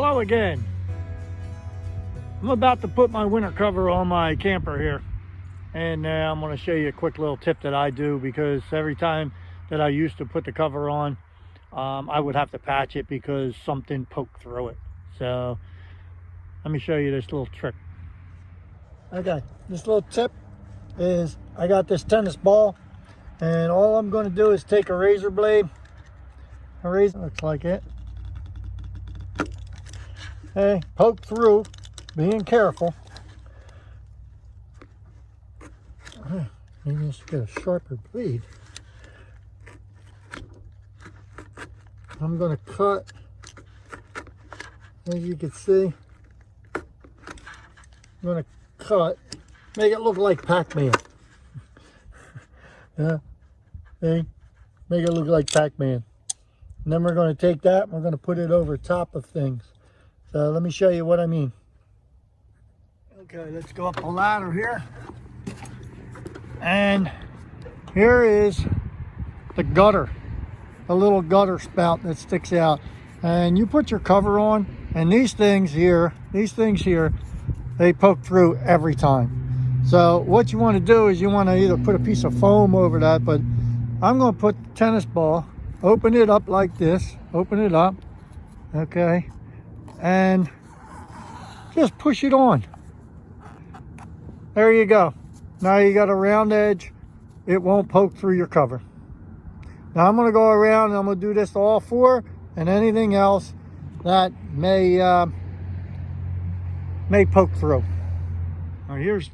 Hello again. I'm about to put my winter cover on my camper here, and I'm going to show you a quick little tip that I do, because every time that I used to put the cover on, I would have to patch it because something poked through it. So let me show you this little trick. Okay, this little tip is I got this tennis ball, and all I'm going to do is take a razor blade. A razor looks like it. Okay, poke through, being careful. Maybe I should get a sharper blade. I'm going to cut, as you can see, I'm going to cut, make it look like Pac-Man. Yeah, see? Make it look like Pac-Man. And then we're going to take that and we're going to put it over top of things. So let me show you what I mean. Okay, let's go up the ladder here. And here is the gutter, a little gutter spout that sticks out. And you put your cover on, and these things here, they poke through every time. So what you want to do is you want to either put a piece of foam over that, but I'm going to put the tennis ball, open it up like this, open it up, okay, and just push it on. There you go. Now you got a round edge. It won't poke through your cover. Now I'm going to go around and I'm going to do this to all four, and anything else that may poke through. Now here's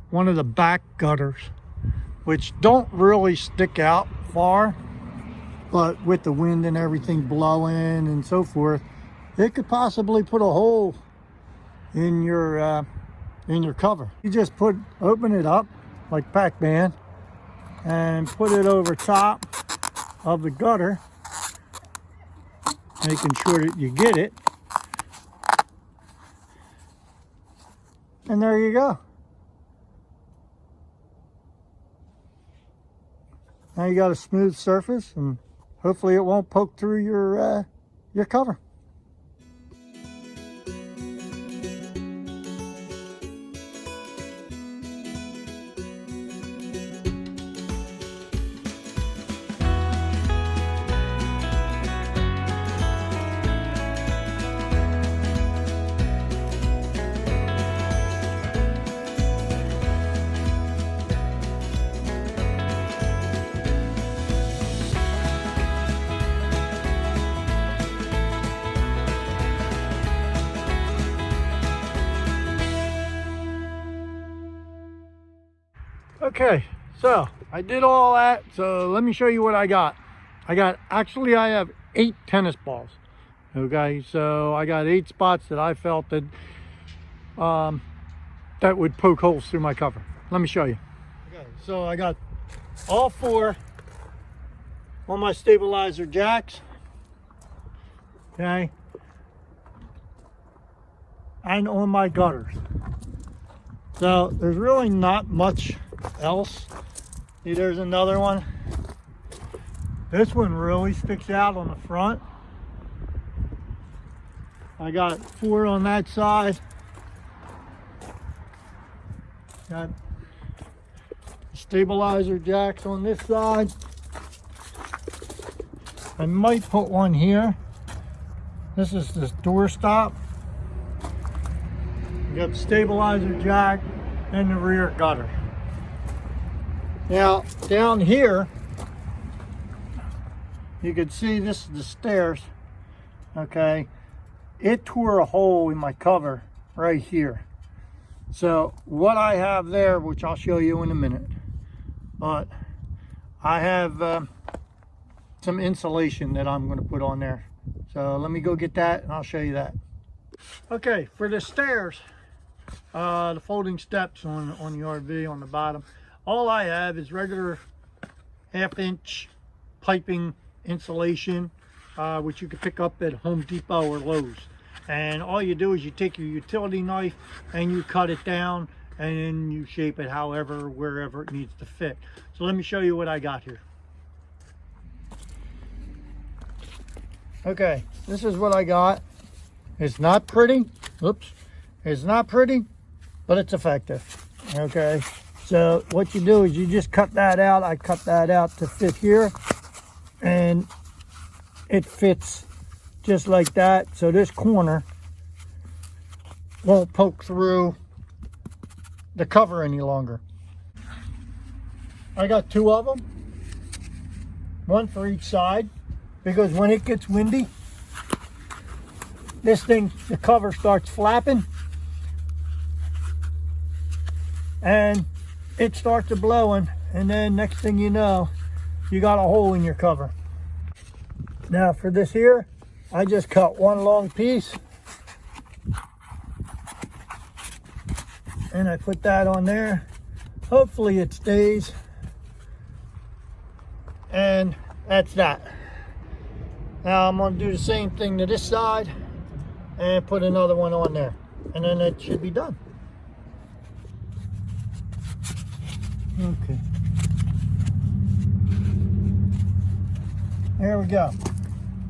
one of the back gutters, which don't really stick out far, but with the wind and everything blowing and so forth, it could possibly put a hole in your cover. You just open it up like Pac-Man and put it over top of the gutter, making sure that you get it. And there you go. Now you got a smooth surface, and hopefully it won't poke through your cover. Okay, so I did all that, so let me show you what I got. I have 8 tennis balls. Okay, so I got 8 spots that I felt that that would poke holes through my cover. Let me show you. Okay, so I got all 4 on my stabilizer jacks. Okay, and on my gutters. So there's really not much else. See, there's another one. This one really sticks out on the front. I got 4 on that side. Got stabilizer jacks on this side. I might put one here. This is this door stop. You got the stabilizer jack and the rear gutter. Now down here, you can see this is the stairs. Okay, it tore a hole in my cover right here. So what I have there, which I'll show you in a minute, but I have some insulation that I'm going to put on there. So let me go get that and I'll show you that. Okay, for the stairs, the folding steps on the RV on the bottom, all I have is regular 1/2-inch piping insulation, which you can pick up at Home Depot or Lowe's. And all you do is you take your utility knife and you cut it down, and then you shape it however, wherever it needs to fit. So let me show you what I got here. Okay, this is what I got. It's not pretty. Oops. It's not pretty, but it's effective. Okay. So what you do is you just cut that out. I cut that out to fit here, and it fits just like that. So this corner won't poke through the cover any longer. I got 2 of them, one for each side, because when it gets windy, this thing, the cover starts flapping and it starts a blowing, and then next thing you know, you got a hole in your cover. Now for this here, I just cut one long piece and I put that on there. Hopefully it stays, and that's that. Now I'm going to do the same thing to this side and put another one on there, and then it should be done. Okay, there we go.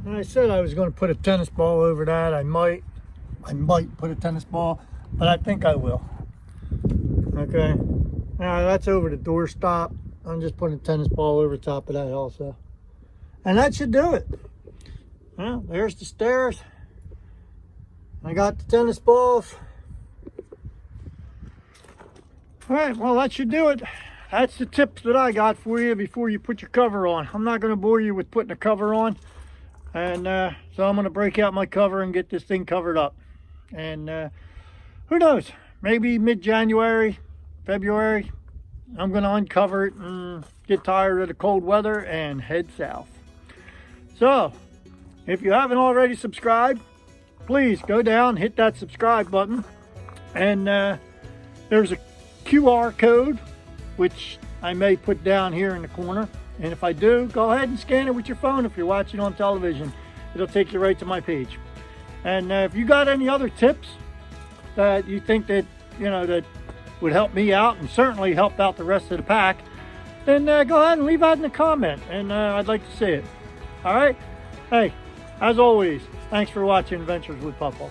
And I said I was going to put a tennis ball over that. I might put a tennis ball, but I think I will. Okay, now that's over the doorstop. I'm just putting a tennis ball over top of that also, and that should do it. Well, there's the stairs. I got the tennis balls. All right, well, that should do it. That's the tips that I got for you before you put your cover on. I'm not going to bore you with putting the cover on, and so I'm going to break out my cover and get this thing covered up. And who knows, maybe mid-January, February, I'm going to uncover it and get tired of the cold weather and head south. So if you haven't already subscribed, please go down, hit that subscribe button, and there's a QR code which I may put down here in the corner, and if I do, go ahead and scan it with your phone. If you're watching on television, it'll take you right to my page. And if you got any other tips that you think that that would help me out and certainly help out the rest of the pack, then go ahead and leave that in the comment, and I'd like to see it. All right, hey, as always, thanks for watching Adventures with Pawpaw.